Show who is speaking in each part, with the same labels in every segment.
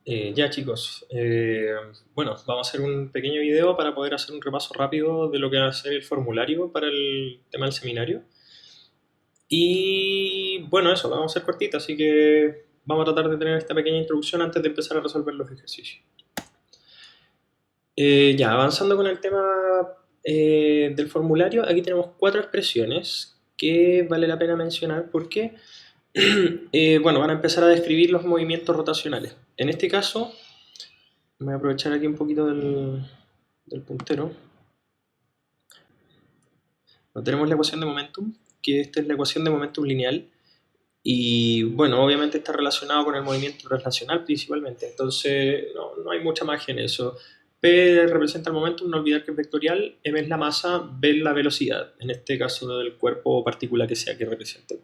Speaker 1: Ya chicos, bueno, vamos a hacer un pequeño video para poder hacer un repaso rápido de lo que va a ser el formulario para el tema del seminario. Y bueno, eso, lo vamos a hacer cortito, así que vamos a tratar de tener esta pequeña introducción antes de empezar a resolver los ejercicios. Ya, avanzando con el tema del formulario, aquí tenemos cuatro expresiones que vale la pena mencionar porque, bueno, van a empezar a describir los movimientos rotacionales. En este caso, voy a aprovechar aquí un poquito del puntero. No tenemos la ecuación de momentum, que esta es la ecuación de momentum lineal. Y bueno, obviamente está relacionado con el movimiento translacional principalmente. Entonces, no hay mucha magia en eso. P representa el momentum, no olvidar que es vectorial. M es la masa, B es la velocidad. En este caso del cuerpo o partícula que sea que represente.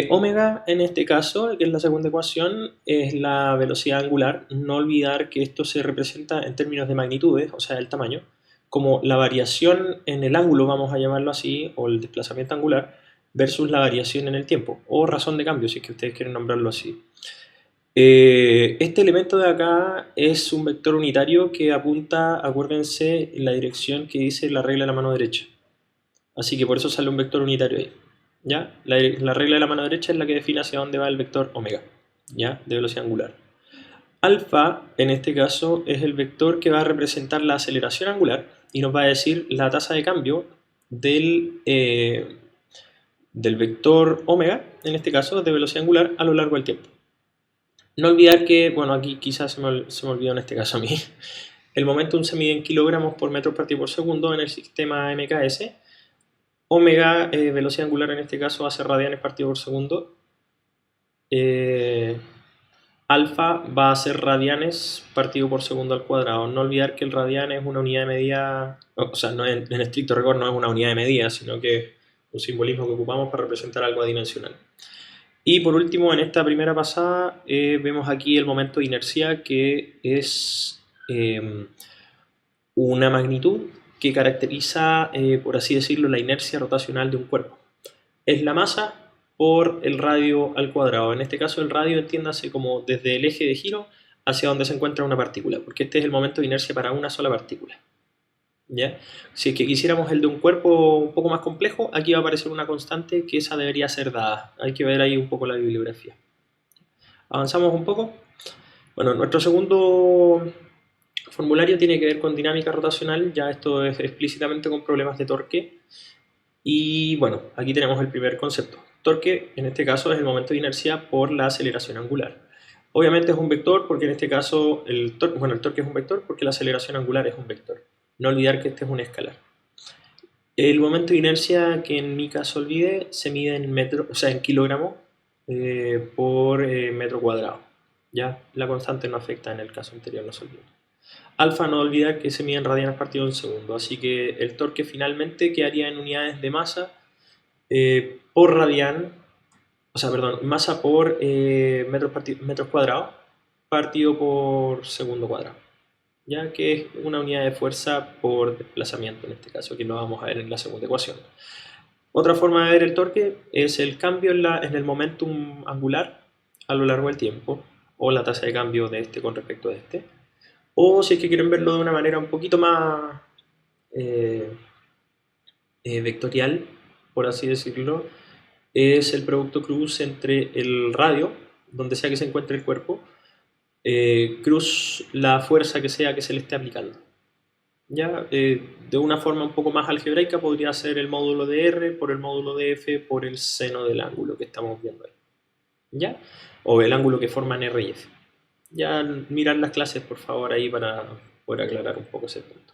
Speaker 1: Omega, en este caso, que es la segunda ecuación, es la velocidad angular. No olvidar que esto se representa en términos de magnitudes, o sea, el tamaño, como la variación en el ángulo, vamos a llamarlo así, o el desplazamiento angular, versus la variación en el tiempo, o razón de cambio, si es que ustedes quieren nombrarlo así. Este elemento de acá es un vector unitario que apunta, acuérdense, en la dirección que dice la regla de la mano derecha. Así que por eso sale un vector unitario ahí. ¿Ya? La regla de la mano derecha es la que define hacia dónde va el vector omega, ¿ya? De velocidad angular. Alfa, en este caso, es el vector que va a representar la aceleración angular y nos va a decir la tasa de cambio del vector omega, en este caso, de velocidad angular a lo largo del tiempo. No olvidar que, bueno, aquí quizás se me olvidó en este caso a mí, el momentum se mide en kilogramos por metros partido por segundo en el sistema MKS. Omega, velocidad angular en este caso, va a ser radianes partido por segundo. Eh, Alfa va a ser radianes partido por segundo al cuadrado. No olvidar que el radian es una unidad de medida, o sea, no en estricto rigor no es una unidad de medida, sino que es un simbolismo que ocupamos para representar algo adimensional. Y por último, en esta primera pasada, vemos aquí el momento de inercia, que es una magnitud que caracteriza, por así decirlo, la inercia rotacional de un cuerpo. Es la masa por el radio al cuadrado. En este caso el radio entiéndase como desde el eje de giro hacia donde se encuentra una partícula, porque este es el momento de inercia para una sola partícula. ¿Ya? Si es que quisiéramos el de un cuerpo un poco más complejo, aquí va a aparecer una constante que esa debería ser dada. Hay que ver ahí un poco la bibliografía. Avanzamos un poco. Bueno, nuestro segundo formulario tiene que ver con dinámica rotacional, ya esto es explícitamente con problemas de torque. Y bueno, aquí tenemos el primer concepto. Torque, en este caso, es el momento de inercia por la aceleración angular. Obviamente es un vector porque en este caso el torque es un vector porque la aceleración angular es un vector. No olvidar que este es un escalar. El momento de inercia, que en mi caso olvide, se mide en metro, o sea, en kilogramos por metro cuadrado. ¿Ya? La constante no afecta en el caso anterior, no se olvide. Alfa, no olvidar que se mide en radianes partido en segundo, así que el torque finalmente quedaría en unidades de masa por radian, o sea, perdón, masa por metros cuadrados partido por segundo cuadrado, ya que es una unidad de fuerza por desplazamiento en este caso, que lo vamos a ver en la segunda ecuación. Otra forma de ver el torque es el cambio en el momentum angular a lo largo del tiempo, o la tasa de cambio de este con respecto a este. O si es que quieren verlo de una manera un poquito más eh, vectorial, por así decirlo, es el producto cruz entre el radio, donde sea que se encuentre el cuerpo, cruz la fuerza que sea que se le esté aplicando. ¿Ya? De una forma un poco más algebraica podría ser el módulo de R por el módulo de F por el seno del ángulo que estamos viendo ahí. ¿Ya? O el ángulo que forman R y F. Ya mirar las clases por favor ahí para poder aclarar un poco ese punto.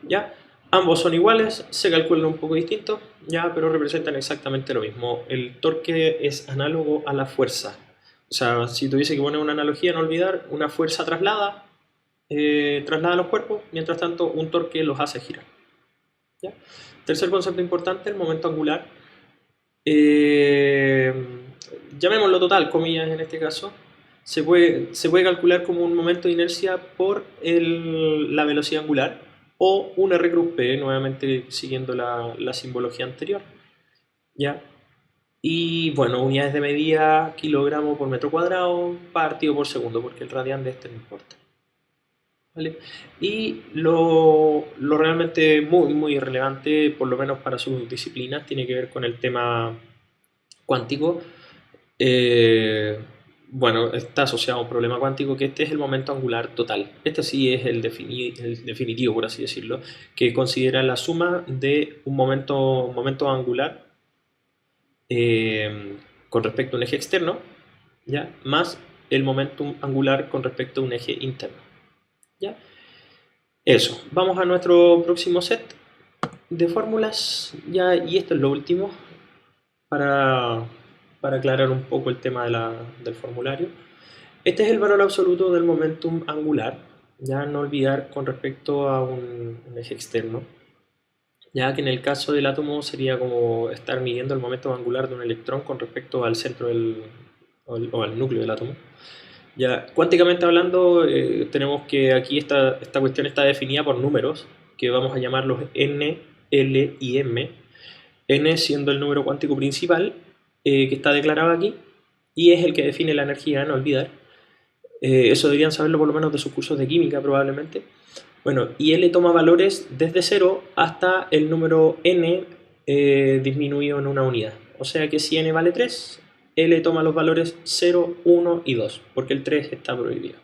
Speaker 1: ¿Ya? Ambos son iguales, se calculan un poco distintos, ya, pero representan exactamente lo mismo. El torque es análogo a la fuerza. O sea, si tuviese que poner una analogía, no olvidar, una fuerza traslada los cuerpos, mientras tanto un torque los hace girar. ¿Ya? Tercer concepto importante, el momento angular. Eh, Llamémoslo total, comillas en este caso. Se puede calcular como un momento de inercia por la velocidad angular o un R cruz P, nuevamente siguiendo la simbología anterior. ¿Ya? Y bueno, unidades de medida, kilogramo por metro cuadrado, partido por segundo, porque el radián de este no importa. ¿Vale? Y lo realmente muy relevante, por lo menos para sus disciplinas, tiene que ver con el tema cuántico. Eh, bueno, está asociado a un problema cuántico, que este es el momento angular total. Este sí es el definitivo, por así decirlo, que considera la suma de un momento angular con respecto a un eje externo, ¿ya? Más el momentum angular con respecto a un eje interno, ¿ya? Eso, vamos a nuestro próximo set de fórmulas, ya, y esto es lo último para, para aclarar un poco el tema del formulario. Este es el valor absoluto del momentum angular, ya no olvidar con respecto a un eje externo, ya que en el caso del átomo sería como estar midiendo el momento angular de un electrón con respecto al centro o al núcleo del átomo. Ya, cuánticamente hablando, tenemos que aquí esta cuestión está definida por números, que vamos a llamarlos n, l y m. N siendo el número cuántico principal, que está declarado aquí, y es el que define la energía, no olvidar. Eso deberían saberlo por lo menos de sus cursos de química probablemente. Bueno, y L toma valores desde 0 hasta el número n disminuido en una unidad. O sea que si n vale 3, L toma los valores 0, 1 y 2, porque el 3 está prohibido.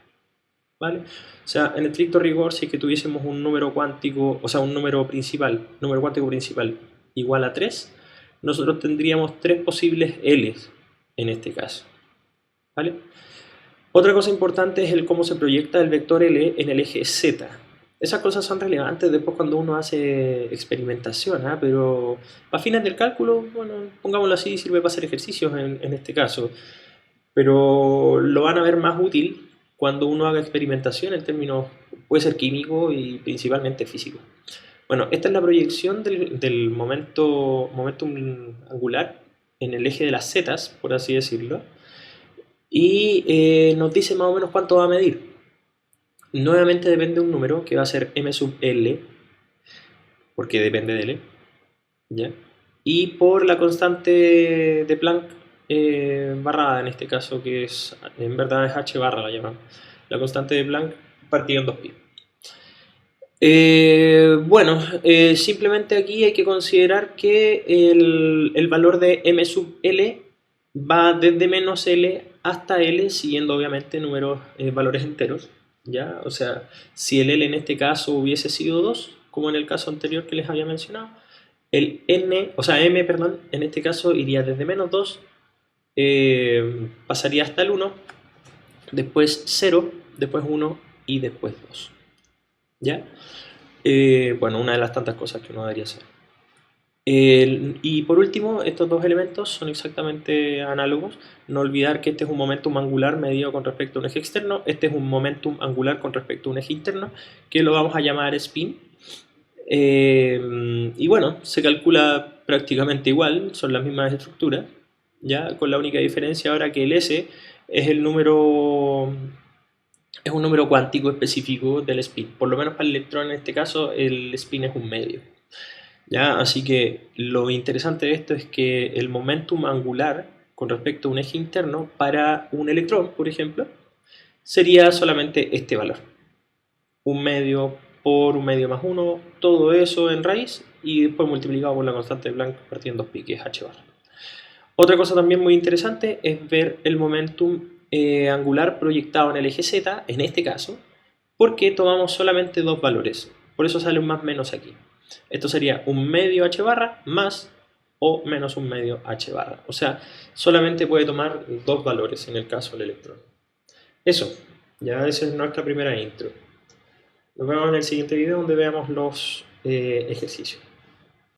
Speaker 1: ¿Vale? O sea, en estricto rigor, si es que tuviésemos un número cuántico, o sea, un número cuántico principal igual a 3, nosotros tendríamos 3 posibles L's en este caso. ¿Vale? Otra cosa importante es el cómo se proyecta el vector L en el eje Z. Esas cosas son relevantes después cuando uno hace experimentación, ¿eh? Pero para fines del cálculo, bueno, pongámoslo así, sirve para hacer ejercicios en este caso. Pero lo van a ver más útil cuando uno haga experimentación en términos, puede ser químico y principalmente físico. Bueno, esta es la proyección del momentum angular en el eje de las zetas, por así decirlo, y nos dice más o menos cuánto va a medir. Nuevamente depende de un número que va a ser m sub l, porque depende de l, ¿ya? Y por la constante de Planck barrada en este caso, que es en verdad es h barra, la llaman. La constante de Planck partida en 2pi. Bueno, simplemente aquí hay que considerar que el valor de m sub l va desde menos l hasta l, siguiendo obviamente números, valores enteros, ¿ya? O sea, si el l en este caso hubiese sido 2, como en el caso anterior que les había mencionado, el m, perdón, en este caso iría desde menos 2, pasaría hasta el 1, después 0, después 1 y después 2, ¿ya? Bueno, una de las tantas cosas que uno debería hacer. Y por último, estos dos elementos son exactamente análogos. No olvidar que este es un momentum angular medido con respecto a un eje externo, este es un momentum angular con respecto a un eje interno, que lo vamos a llamar spin. Y bueno, se calcula prácticamente igual, son las mismas estructuras, ya con la única diferencia ahora que el S es es un número cuántico específico del spin. Por lo menos para el electrón en este caso el spin es un medio. ¿Ya? Así que lo interesante de esto es que el momentum angular con respecto a un eje interno para un electrón, por ejemplo, sería solamente este valor. Un medio por un medio más 1, todo eso en raíz y después multiplicado por la constante de Planck partiendo 2pi, que es h bar. Otra cosa también muy interesante es ver el momentum angular proyectado en el eje z, en este caso, porque tomamos solamente dos valores. Por eso sale un más menos aquí. Esto sería un medio h barra más o menos un medio h barra. O sea, solamente puede tomar dos valores en el caso del electrón. Eso, ya esa es nuestra primera intro. Nos vemos en el siguiente video donde veamos los ejercicios.